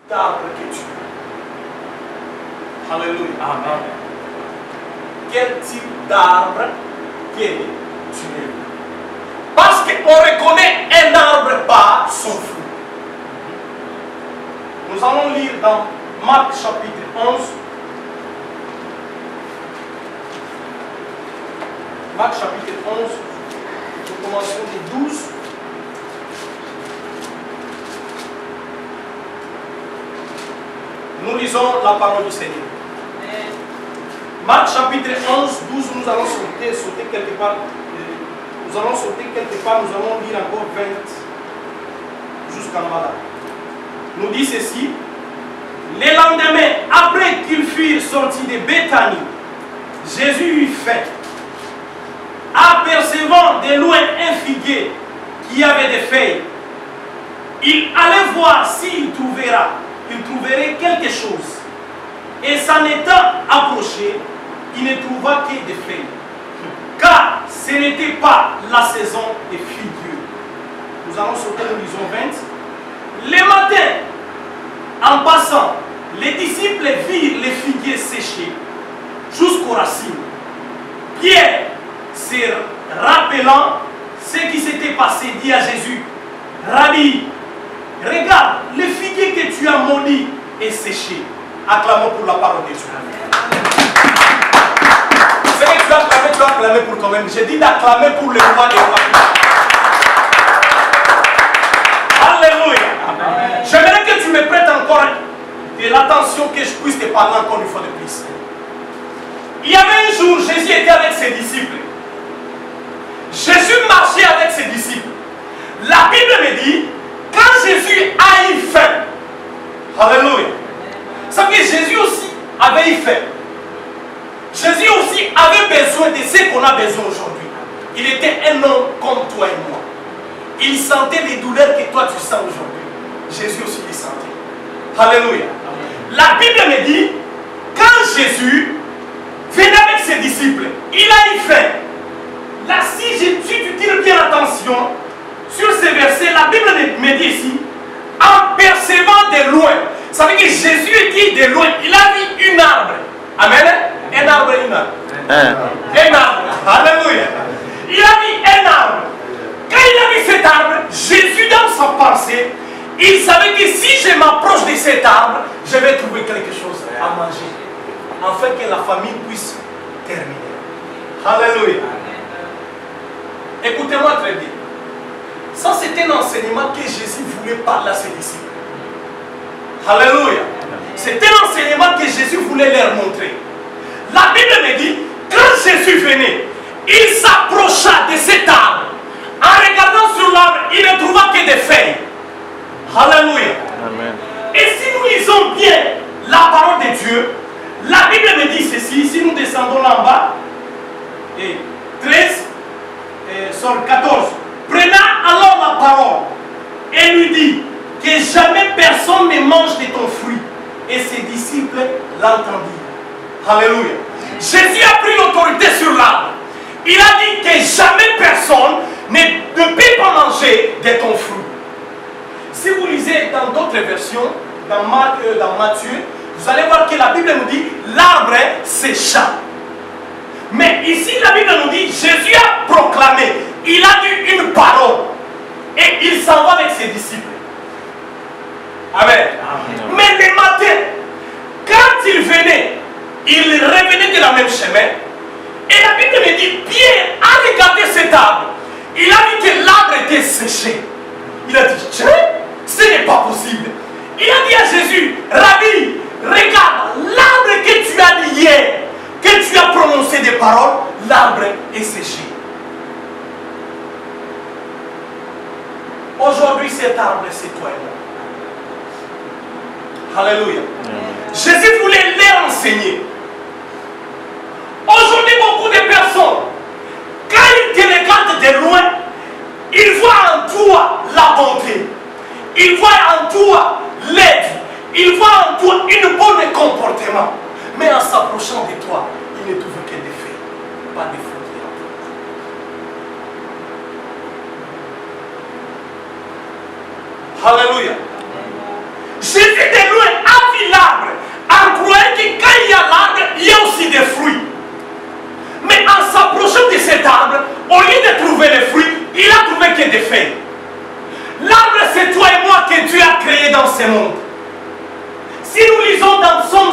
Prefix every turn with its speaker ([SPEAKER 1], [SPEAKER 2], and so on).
[SPEAKER 1] d'arbre que tu es. Alléluia. Amen. Quel type d'arbre que tu es? Parce qu'on reconnaît un arbre par son fruit. Nous allons lire dans Marc chapitre 11. Marc chapitre 11, nous commençons de 12. Nous lisons la parole du Seigneur. Marc chapitre 11, 12, nous allons sauter quelque part. Nous allons sauter quelque part, nous allons lire encore 20 jusqu'en bas. Nous dit ceci. Le lendemain, après qu'ils furent sortis de Béthanie, Jésus eut faim. Apercevant de loin un figuier qui avait des feuilles, il allait voir s'il trouverait quelque chose. Et s'en étant approché, il ne trouva que des feuilles, car ce n'était pas la saison des figues. Nous allons sauter, nous lisons 20. Le matin, en passant, les disciples virent les figuiers séchés jusqu'aux racines. Pierre, se rappelant ce qui s'était passé, dit à Jésus, Rabbi, regarde, le figuier que tu as maudit est séché. Acclamons pour la parole de Dieu. C'est que tu as acclamé pour toi-même. J'ai dit d'acclamer pour le roi des rois. Alléluia. J'aimerais que tu me prêtes encore de l'attention, que je puisse te parler encore une fois de plus. Il y avait un jour, Jésus était avec ses disciples. Jésus marchait avec ses disciples. La Bible me dit, quand Jésus a eu faim, alléluia, ça veut dire que Jésus aussi avait eu faim. Jésus aussi avait besoin de ce qu'on a besoin aujourd'hui. Il était un homme comme toi et moi. Il sentait les douleurs que toi tu sens aujourd'hui. Jésus aussi les sentait. Alléluia. La Bible me dit, quand Jésus venait avec ses disciples, il a eu faim. Là, si tu tires bien attention sur ces versets, la Bible me dit ici, en percevant de loin. Ça veut dire que Jésus était de loin. Il a vu un arbre. Amen. Un arbre et un arbre. Un arbre. Alléluia. Il a vu un arbre. Quand il a vu cet arbre, Jésus dans sa pensée, il savait que si je m'approche de cet arbre, je vais trouver quelque chose à manger. Afin que la famille puisse terminer. Alléluia. Écoutez-moi très bien. Ça, c'est un enseignement que Jésus voulait parler à ses disciples. Alléluia. C'est un enseignement que Jésus voulait leur montrer. La Bible me dit, quand Jésus venait, il s'approcha de cet arbre. En regardant sur l'arbre, il ne trouva que des feuilles. Alléluia. Amen. Et si nous lisons bien la parole de Dieu, la Bible me dit ceci, si nous descendons là en bas, et 13, sur 14, prenant alors la parole et lui dit que jamais personne ne mange de ton fruit. Et ses disciples l'entendirent. Alléluia. Jésus a pris l'autorité sur l'arbre. Il a dit que jamais personne ne peut pas manger de ton fruit. Si vous lisez dans d'autres versions, dans Matthieu, vous allez voir que la Bible nous dit l'arbre sécha. Mais ici, la Bible nous dit Jésus a proclamé, il a dit une parole et il s'en va avec ses disciples. Amen. Amen. Mais le matin, quand il venait, il revenait de la même chemin. Et la Bible me dit Pierre a regardé cet arbre. Il a dit que l'arbre était séché. Il a dit tiens, ce n'est pas possible. Il a dit à Jésus, Rabbi, regarde, l'arbre que tu as dit hier, que tu as prononcé des paroles, l'arbre est séché. Aujourd'hui, cet arbre, c'est toi et moi. Alléluia. Jésus voulait les enseigner. Aujourd'hui, beaucoup de personnes, quand ils te regardent de loin, ils voient en toi la bonté. Ils voient en toi l'aide. Ils voient en toi un bon comportement. Mais en s'approchant de toi, ils ne trouvent que des faits, pas des fautes. Alléluia. Jésus de loin fait que des faits. L'arbre, c'est toi et moi que Dieu a créé dans ce monde. Si nous lisons dans Psaume